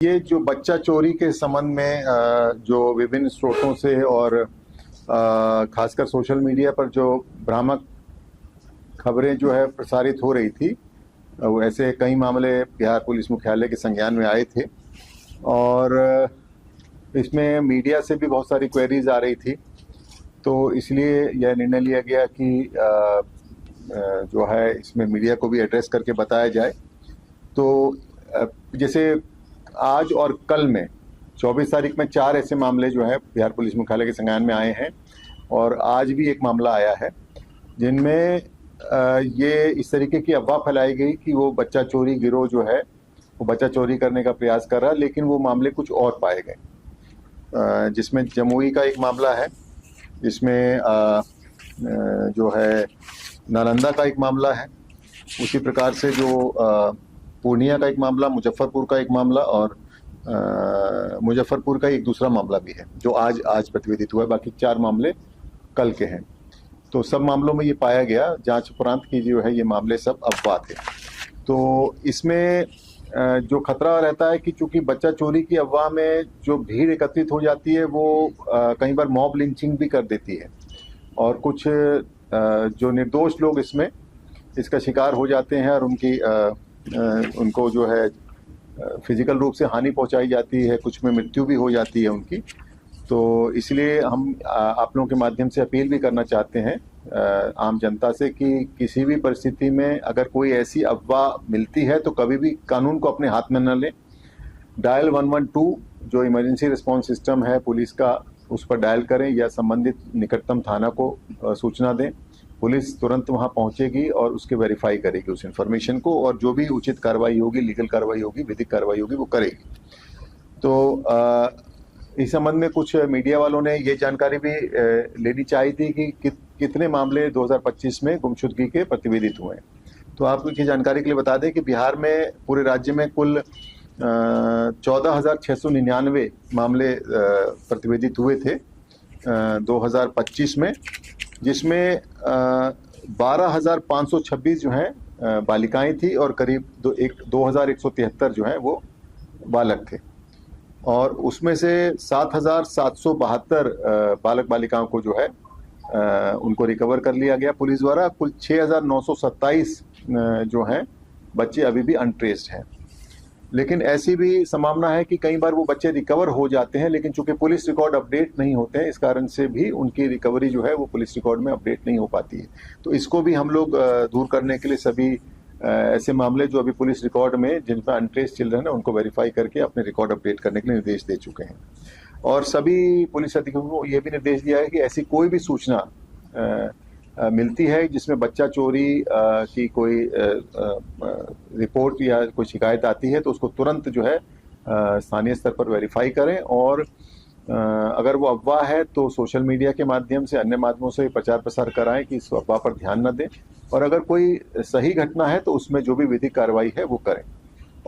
ये जो बच्चा चोरी के संबंध में जो विभिन्न स्रोतों से और खासकर सोशल मीडिया पर जो भ्रामक खबरें जो है प्रसारित हो रही थी, वो ऐसे कई मामले बिहार पुलिस मुख्यालय के संज्ञान में आए थे और इसमें मीडिया से भी बहुत सारी क्वेरीज आ रही थी। तो इसलिए यह निर्णय लिया गया कि जो है इसमें मीडिया को भी एड्रेस करके बताया जाए। तो जैसे आज और कल में 24 तारीख में 4 ऐसे मामले जो है बिहार पुलिस मुख्यालय के संज्ञान में आए हैं और आज भी एक मामला आया है जिनमें ये इस तरीके की अफवाह फैलाई गई कि वो बच्चा चोरी गिरोह जो है वो बच्चा चोरी करने का प्रयास कर रहा है, लेकिन वो मामले कुछ और पाए गए। जिसमें जमुई का एक मामला है, जिसमें जो है नालंदा का एक मामला है, उसी प्रकार से जो पूर्णिया का एक मामला, मुजफ्फरपुर का एक मामला और मुजफ्फरपुर का एक दूसरा मामला भी है जो आज प्रतिवेदित हुआ है। बाकी 4 मामले कल के हैं। तो सब मामलों में ये पाया गया जांच उपरांत की जो है ये मामले सब अफवाह थे। तो इसमें जो खतरा रहता है कि चूंकि बच्चा चोरी की अफवाह में जो भीड़ एकत्रित हो जाती है वो कई बार मॉब लिंचिंग भी कर देती है और कुछ जो निर्दोष लोग इसका शिकार हो जाते हैं और उनको जो है फिजिकल रूप से हानि पहुंचाई जाती है, कुछ में मृत्यु भी हो जाती है उनकी। तो इसलिए हम आप लोगों के माध्यम से अपील भी करना चाहते हैं आम जनता से कि किसी भी परिस्थिति में अगर कोई ऐसी अफवाह मिलती है तो कभी भी कानून को अपने हाथ में न लें। डायल 112 जो इमरजेंसी रिस्पांस सिस्टम है पुलिस का, उस पर डायल करें या संबंधित निकटतम थाना को सूचना दें। पुलिस तुरंत वहां पहुंचेगी और उसके वेरीफाई करेगी उस इन्फॉर्मेशन को और जो भी उचित कार्रवाई होगी, लीगल कार्रवाई होगी, विधिक कार्रवाई होगी, वो करेगी। तो इस संबंध में कुछ मीडिया वालों ने ये जानकारी भी लेनी चाहिए थी कि कितने मामले 2025 में गुमशुदगी के प्रतिवेदित हुए हैं। तो आपको ये जानकारी के लिए बता दें कि बिहार में पूरे राज्य में कुल 14,699 मामले प्रतिवेदित हुए थे 2025 में, जिसमें 12,526 जो हैं बालिकाएं थी और करीब 2,173 जो हैं वो बालक थे। और उसमें से 7,772 बालक बालिकाओं को जो है उनको रिकवर कर लिया गया पुलिस द्वारा। कुल 6,927 जो हैं बच्चे अभी भी अनट्रेस्ड हैं। लेकिन ऐसी भी संभावना है कि कई बार वो बच्चे रिकवर हो जाते हैं, लेकिन चूंकि पुलिस रिकॉर्ड अपडेट नहीं होते हैं, इस कारण से भी उनकी रिकवरी जो है वो पुलिस रिकॉर्ड में अपडेट नहीं हो पाती है। तो इसको भी हम लोग दूर करने के लिए सभी ऐसे मामले जो अभी पुलिस रिकॉर्ड में जिन पर अनट्रेस्ड चिल्ड्रन है उनको वेरीफाई करके अपने रिकॉर्ड अपडेट करने के लिए निर्देश दे चुके हैं। और सभी पुलिस अधिकारियों को ये भी निर्देश दिया है कि ऐसी कोई भी सूचना मिलती है जिसमें बच्चा चोरी की कोई रिपोर्ट या कोई शिकायत आती है तो उसको तुरंत जो है स्थानीय स्तर पर वेरीफाई करें और अगर वो अफवाह है तो सोशल मीडिया के माध्यम से, अन्य माध्यमों से प्रचार प्रसार कराएं कि इस अफवाह पर ध्यान न दें और अगर कोई सही घटना है तो उसमें जो भी विधिक कार्रवाई है वो करें।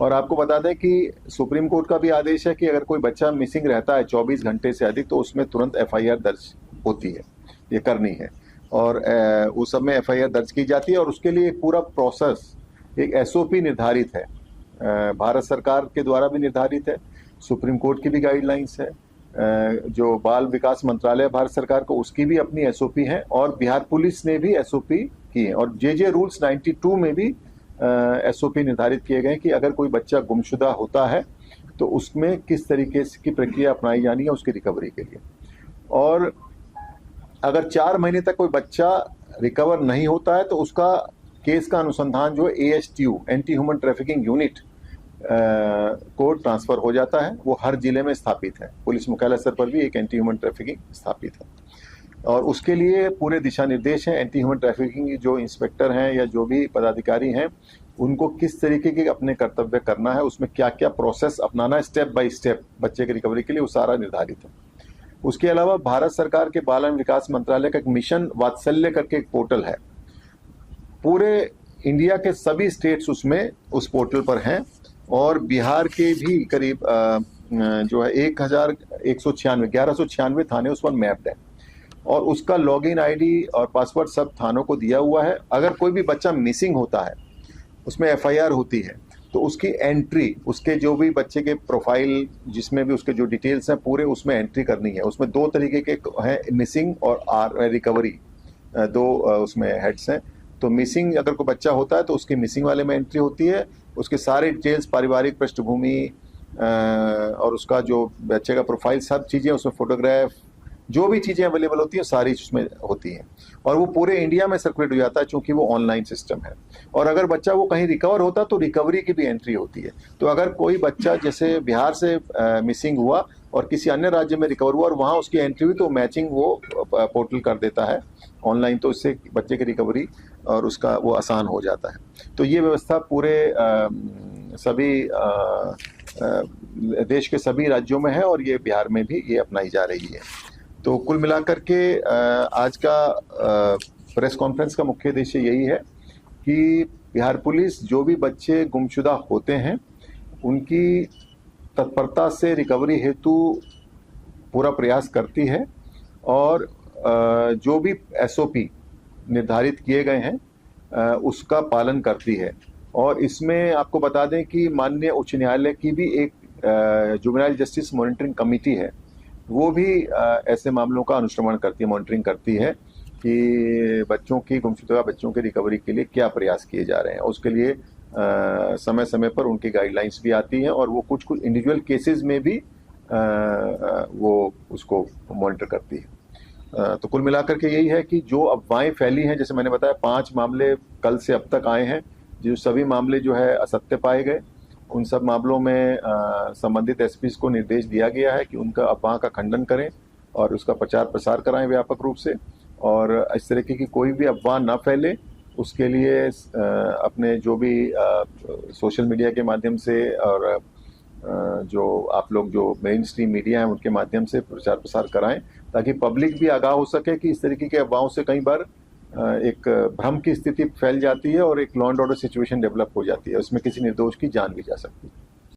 और आपको बता दें कि सुप्रीम कोर्ट का भी आदेश है कि अगर कोई बच्चा मिसिंग रहता है 24 घंटे से अधिक तो उसमें तुरंत FIR दर्ज होती है, ये करनी है और उस सब में FIR दर्ज की जाती है और उसके लिए एक पूरा प्रोसेस, एक SOP निर्धारित है, भारत सरकार के द्वारा भी निर्धारित है, सुप्रीम कोर्ट की भी गाइडलाइंस है, जो बाल विकास मंत्रालय भारत सरकार को उसकी भी अपनी SOP है और बिहार पुलिस ने भी SOP की है और JJ रूल्स 92 में भी SOP निर्धारित किए गए कि अगर कोई बच्चा गुमशुदा होता है तो उसमें किस तरीके की प्रक्रिया अपनाई जानी है उसकी रिकवरी के लिए। और अगर 4 महीने तक कोई बच्चा रिकवर नहीं होता है तो उसका केस का अनुसंधान जो ASTU anti human trafficking unit को ट्रांसफर हो जाता है। वो हर जिले में स्थापित है, पुलिस मुख्यालय स्तर पर भी एक एंटी ह्यूमन ट्रैफिकिंग स्थापित है और उसके लिए पूरे दिशा निर्देश हैं। एंटी ह्यूमन ट्रैफिकिंग जो इंस्पेक्टर हैं या जो भी पदाधिकारी हैं उनको किस तरीके के अपने कर्तव्य करना है, उसमें क्या क्या प्रोसेस अपनाना है स्टेप बाय स्टेप बच्चे की रिकवरी के लिए, वो सारा निर्धारित है। उसके अलावा भारत सरकार के बाल विकास मंत्रालय का एक मिशन वात्सल्य करके एक पोर्टल है, पूरे इंडिया के सभी स्टेट्स उसमें उस पोर्टल पर हैं और बिहार के भी करीब जो है 1196 थाने उस पर मैप्ड है और उसका लॉगिन ID और पासवर्ड सब थानों को दिया हुआ है। अगर कोई भी बच्चा मिसिंग होता है, उसमें FIR होती है तो उसकी एंट्री, उसके जो भी बच्चे के प्रोफाइल जिसमें भी उसके जो डिटेल्स हैं पूरे उसमें एंट्री करनी है। उसमें दो तरीके के हैं, मिसिंग और रिकवरी, दो उसमें हेड्स हैं। तो मिसिंग अगर कोई बच्चा होता है तो उसकी मिसिंग वाले में एंट्री होती है, उसके सारे डिटेल्स, पारिवारिक पृष्ठभूमि और उसका जो बच्चे का प्रोफाइल, सब चीज़ें उसमें, फोटोग्राफ, जो भी चीज़ें अवेलेबल होती हैं सारी उसमें होती हैं। और वो पूरे इंडिया में सर्कुलेट हो जाता है चूंकि वो ऑनलाइन सिस्टम है। और अगर बच्चा वो कहीं रिकवर होता तो रिकवरी की भी एंट्री होती है। तो अगर कोई बच्चा जैसे बिहार से मिसिंग हुआ और किसी अन्य राज्य में रिकवर हुआ और वहाँ उसकी एंट्री हुई तो मैचिंग वो पोर्टल कर देता है ऑनलाइन, तो इससे बच्चे की रिकवरी और उसका वो आसान हो जाता है। तो ये व्यवस्था पूरे सभी देश के सभी राज्यों में है और ये बिहार में भी ये अपनाई जा रही है। तो कुल मिलाकर के आज का प्रेस कॉन्फ्रेंस का मुख्य उद्देश्य यही है कि बिहार पुलिस जो भी बच्चे गुमशुदा होते हैं उनकी तत्परता से रिकवरी हेतु पूरा प्रयास करती है और जो भी एसओपी निर्धारित किए गए हैं उसका पालन करती है। और इसमें आपको बता दें कि माननीय उच्च न्यायालय की भी एक जुवेनाइल जस्टिस मॉनिटरिंग कमेटी है, वो भी ऐसे मामलों का अनुश्रवण करती है, मॉनिटरिंग करती है कि बच्चों की, गुमशुदा बच्चों की रिकवरी के लिए क्या प्रयास किए जा रहे हैं। उसके लिए समय समय पर उनकी गाइडलाइंस भी आती हैं और वो कुछ कुछ इंडिविजुअल केसेस में भी वो उसको मॉनिटर करती है। तो कुल मिलाकर के यही है कि जो अफवाहें फैली हैं, जैसे मैंने बताया 5 मामले कल से अब तक आए हैं, जो सभी मामले जो है असत्य पाए गए, उन सब मामलों में संबंधित एसपी को निर्देश दिया गया है कि उनका अफवाह का खंडन करें और उसका प्रचार प्रसार कराएं व्यापक रूप से, और इस तरीके की कोई भी अफवाह ना फैले उसके लिए अपने जो भी सोशल मीडिया के माध्यम से और जो आप लोग जो मेन स्ट्रीम मीडिया है उनके माध्यम से प्रचार प्रसार कराएं, ताकि पब्लिक भी आगाह हो सके कि इस तरीके के अफवाहों से कई बार एक भ्रम की स्थिति फैल जाती है और एक law and order situation develop हो जाती है, उसमें किसी निर्दोष की जान भी जा सकती है।